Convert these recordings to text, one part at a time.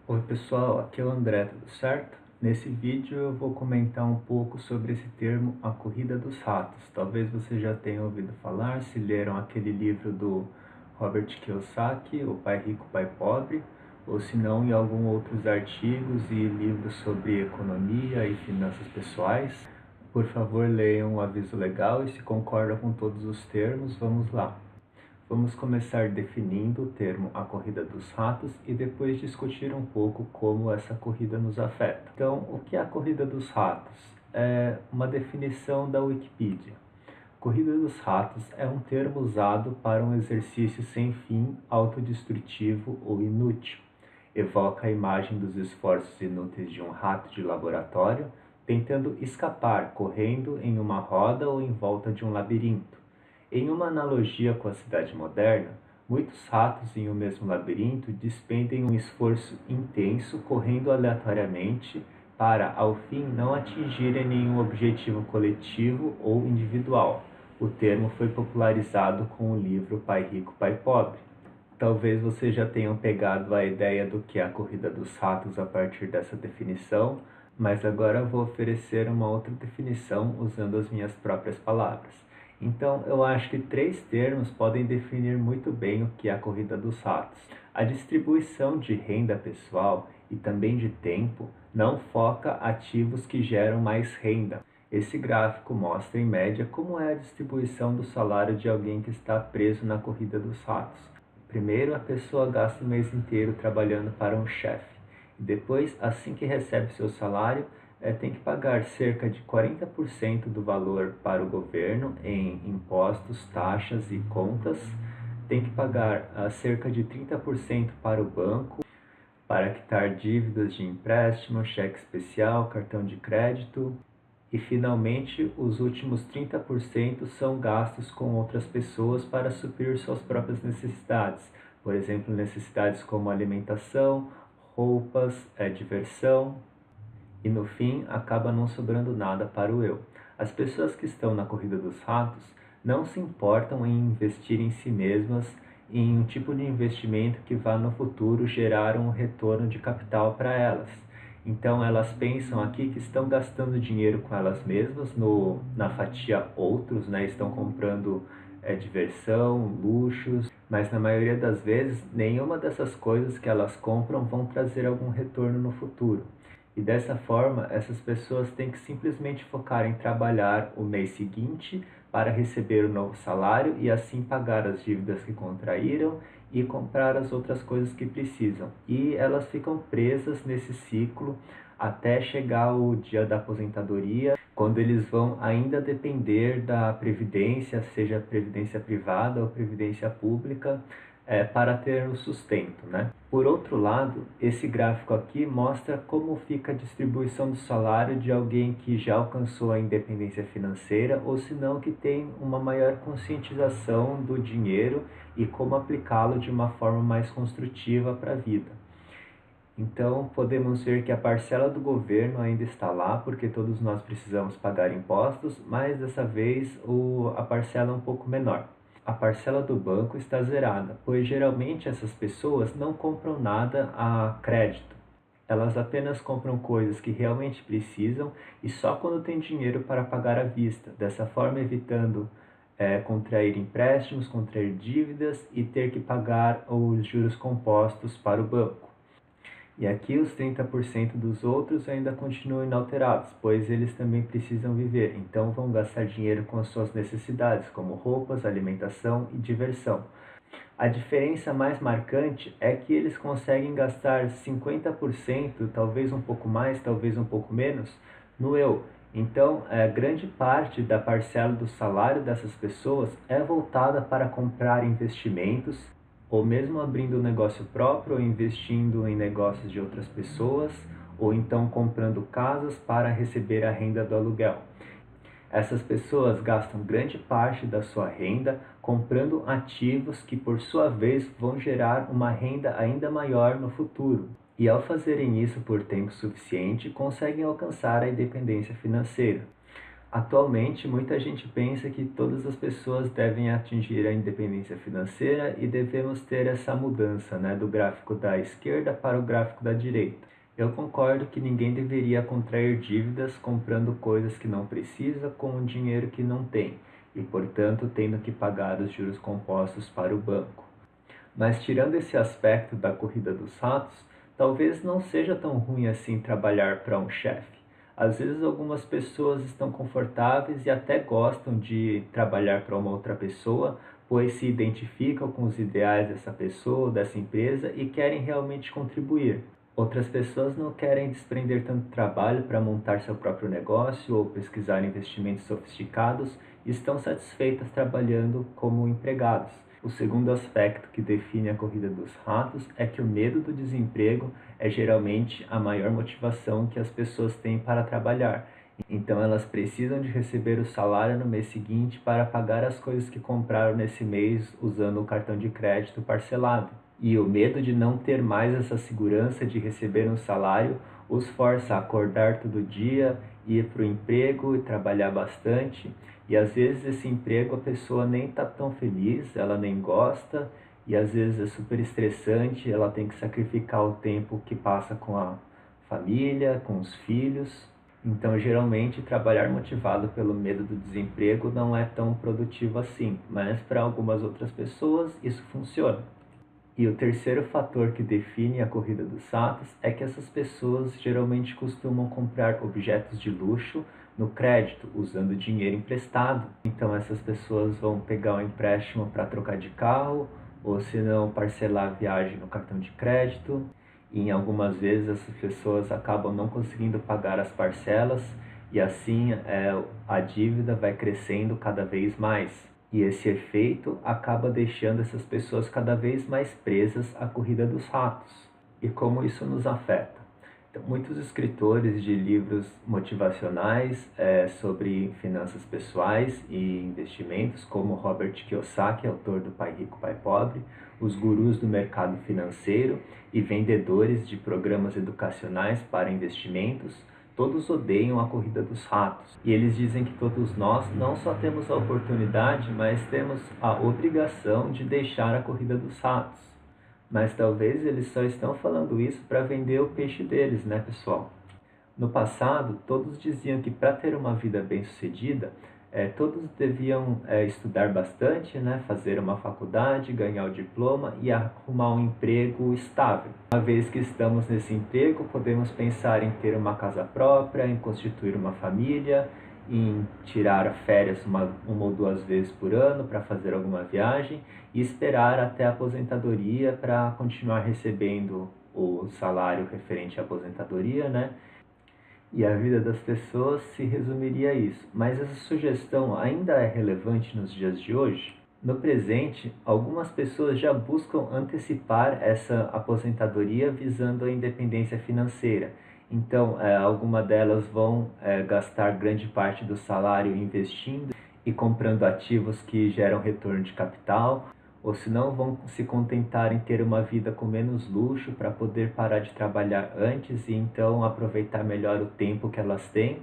Oi pessoal, aqui é o André, tudo certo? Nesse vídeo eu vou comentar um pouco sobre esse termo, a corrida dos ratos. Talvez você já tenha ouvido falar, se leram aquele livro do Robert Kiyosaki, O Pai Rico, Pai Pobre, ou se não em alguns outros artigos e livros sobre economia e finanças pessoais. Por favor, leiam o aviso legal e se concordam com todos os termos, vamos lá. Vamos começar definindo o termo a corrida dos ratos e depois discutir um pouco como essa corrida nos afeta. Então, o que é a corrida dos ratos? É uma definição da Wikipedia. Corrida dos ratos é um termo usado para um exercício sem fim, autodestrutivo ou inútil. Evoca a imagem dos esforços inúteis de um rato de laboratório tentando escapar correndo em uma roda ou em volta de um labirinto. Em uma analogia com a cidade moderna, muitos ratos em um mesmo labirinto despendem um esforço intenso correndo aleatoriamente para, ao fim, não atingirem nenhum objetivo coletivo ou individual. O termo foi popularizado com o livro Pai Rico, Pai Pobre. Talvez vocês já tenham pegado a ideia do que é a corrida dos ratos a partir dessa definição, mas agora vou oferecer uma outra definição usando as minhas próprias palavras. Então, eu acho que três termos podem definir muito bem o que é a corrida dos ratos. A distribuição de renda pessoal e também de tempo não foca ativos que geram mais renda. Esse gráfico mostra, em média, como é a distribuição do salário de alguém que está preso na corrida dos ratos. Primeiro, a pessoa gasta o mês inteiro trabalhando para um chefe. E depois, assim que recebe seu salário, tem que pagar cerca de 40% do valor para o governo em impostos, taxas e contas. Tem que pagar cerca de 30% para o banco, para quitar dívidas de empréstimo, cheque especial, cartão de crédito. E, finalmente, os últimos 30% são gastos com outras pessoas para suprir suas próprias necessidades. Por exemplo, necessidades como alimentação, roupas, diversão. E no fim, acaba não sobrando nada para o eu. As pessoas que estão na corrida dos ratos não se importam em investir em si mesmas em um tipo de investimento que vá no futuro gerar um retorno de capital para elas. Então elas pensam aqui que estão gastando dinheiro com elas mesmas na fatia outros, né? Estão comprando diversão, luxos, mas na maioria das vezes nenhuma dessas coisas que elas compram vão trazer algum retorno no futuro. E dessa forma, essas pessoas têm que simplesmente focar em trabalhar o mês seguinte para receber o novo salário e assim pagar as dívidas que contraíram e comprar as outras coisas que precisam. E elas ficam presas nesse ciclo até chegar o dia da aposentadoria, quando eles vão ainda depender da previdência, seja previdência privada ou previdência pública, para ter o sustento, né? Por outro lado, esse gráfico aqui mostra como fica a distribuição do salário de alguém que já alcançou a independência financeira ou se não que tem uma maior conscientização do dinheiro e como aplicá-lo de uma forma mais construtiva para a vida. Então, podemos ver que a parcela do governo ainda está lá, porque todos nós precisamos pagar impostos, mas dessa vez a parcela é um pouco menor. A parcela do banco está zerada, pois geralmente essas pessoas não compram nada a crédito. Elas apenas compram coisas que realmente precisam e só quando tem dinheiro para pagar à vista, dessa forma evitando contrair empréstimos, contrair dívidas e ter que pagar os juros compostos para o banco. E aqui os 30% dos outros ainda continuam inalterados, pois eles também precisam viver, então vão gastar dinheiro com as suas necessidades, como roupas, alimentação e diversão. A diferença mais marcante é que eles conseguem gastar 50%, talvez um pouco mais, talvez um pouco menos, no eu. Então, grande parte da parcela do salário dessas pessoas é voltada para comprar investimentos, ou mesmo abrindo um negócio próprio, ou investindo em negócios de outras pessoas, ou então comprando casas para receber a renda do aluguel. Essas pessoas gastam grande parte da sua renda comprando ativos que, por sua vez, vão gerar uma renda ainda maior no futuro. E ao fazerem isso por tempo suficiente, conseguem alcançar a independência financeira. Atualmente, muita gente pensa que todas as pessoas devem atingir a independência financeira e devemos ter essa mudança, né, do gráfico da esquerda para o gráfico da direita. Eu concordo que ninguém deveria contrair dívidas comprando coisas que não precisa com o dinheiro que não tem e, portanto, tendo que pagar os juros compostos para o banco. Mas tirando esse aspecto da corrida dos ratos, talvez não seja tão ruim assim trabalhar para um chefe. Às vezes algumas pessoas estão confortáveis e até gostam de trabalhar para uma outra pessoa, pois se identificam com os ideais dessa pessoa, dessa empresa e querem realmente contribuir. Outras pessoas não querem desprender tanto trabalho para montar seu próprio negócio ou pesquisar investimentos sofisticados e estão satisfeitas trabalhando como empregados. O segundo aspecto que define a corrida dos ratos é que o medo do desemprego é geralmente a maior motivação que as pessoas têm para trabalhar. Então elas precisam de receber o salário no mês seguinte para pagar as coisas que compraram nesse mês usando o cartão de crédito parcelado. E o medo de não ter mais essa segurança de receber um salário os força a acordar todo dia, ir para o emprego e trabalhar bastante. E às vezes esse emprego a pessoa nem está tão feliz, ela nem gosta, e às vezes é super estressante, ela tem que sacrificar o tempo que passa com a família, com os filhos. Então, geralmente, trabalhar motivado pelo medo do desemprego não é tão produtivo assim, mas para algumas outras pessoas isso funciona. E o terceiro fator que define a corrida dos ratos é que essas pessoas geralmente costumam comprar objetos de luxo no crédito, usando dinheiro emprestado. Então essas pessoas vão pegar um empréstimo para trocar de carro, ou se não parcelar a viagem no cartão de crédito. E em algumas vezes essas pessoas acabam não conseguindo pagar as parcelas e assim a dívida vai crescendo cada vez mais. E esse efeito acaba deixando essas pessoas cada vez mais presas à corrida dos ratos. E como isso nos afeta? Então, muitos escritores de livros motivacionais sobre finanças pessoais e investimentos, como Robert Kiyosaki, autor do Pai Rico, Pai Pobre, os gurus do mercado financeiro e vendedores de programas educacionais para investimentos, todos odeiam a corrida dos ratos. E eles dizem que todos nós não só temos a oportunidade, mas temos a obrigação de deixar a corrida dos ratos. Mas talvez eles só estão falando isso para vender o peixe deles, né, pessoal? No passado, todos diziam que para ter uma vida bem-sucedida, todos deviam estudar bastante, né, fazer uma faculdade, ganhar o diploma e arrumar um emprego estável. Uma vez que estamos nesse emprego, podemos pensar em ter uma casa própria, em constituir uma família, em tirar férias uma ou duas vezes por ano para fazer alguma viagem e esperar até a aposentadoria para continuar recebendo o salário referente à aposentadoria, né? E a vida das pessoas se resumiria a isso. Mas essa sugestão ainda é relevante nos dias de hoje? No presente, algumas pessoas já buscam antecipar essa aposentadoria visando a independência financeira. Então, algumas delas vão gastar grande parte do salário investindo e comprando ativos que geram retorno de capital, ou se não vão se contentar em ter uma vida com menos luxo para poder parar de trabalhar antes e então aproveitar melhor o tempo que elas têm.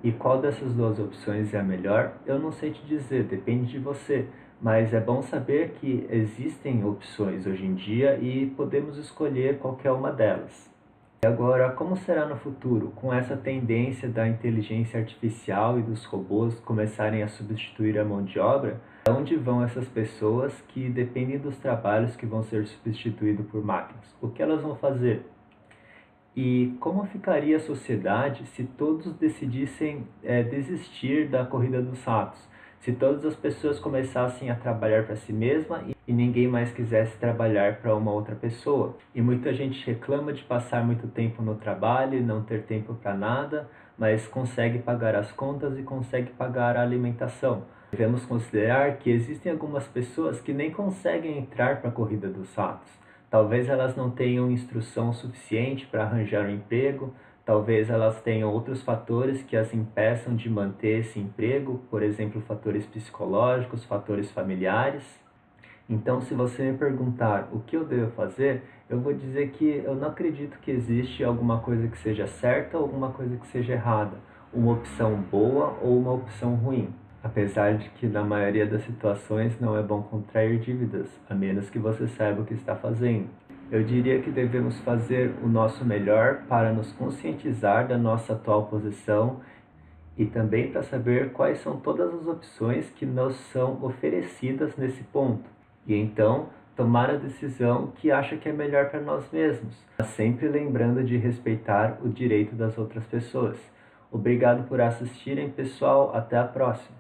E qual dessas duas opções é a melhor? Eu não sei te dizer, depende de você. Mas é bom saber que existem opções hoje em dia e podemos escolher qualquer uma delas. E agora, como será no futuro, com essa tendência da inteligência artificial e dos robôs começarem a substituir a mão de obra? Onde vão essas pessoas que dependem dos trabalhos que vão ser substituídos por máquinas? O que elas vão fazer? E como ficaria a sociedade se todos decidissem desistir da corrida dos ratos? Se todas as pessoas começassem a trabalhar para si mesma e ninguém mais quisesse trabalhar para uma outra pessoa? E muita gente reclama de passar muito tempo no trabalho e não ter tempo para nada, mas consegue pagar as contas e consegue pagar a alimentação. Devemos considerar que existem algumas pessoas que nem conseguem entrar para a corrida dos ratos. Talvez elas não tenham instrução suficiente para arranjar um emprego, talvez elas tenham outros fatores que as impeçam de manter esse emprego, por exemplo, fatores psicológicos, fatores familiares. Então, se você me perguntar o que eu devo fazer, eu vou dizer que eu não acredito que existe alguma coisa que seja certa ou alguma coisa que seja errada. uma opção boa ou uma opção ruim. Apesar de que na maioria das situações não é bom contrair dívidas, a menos que você saiba o que está fazendo. Eu diria que devemos fazer o nosso melhor para nos conscientizar da nossa atual posição e também para saber quais são todas as opções que nos são oferecidas nesse ponto. E então tomar a decisão que acha que é melhor para nós mesmos, mas sempre lembrando de respeitar o direito das outras pessoas. Obrigado por assistirem, pessoal. Até a próxima.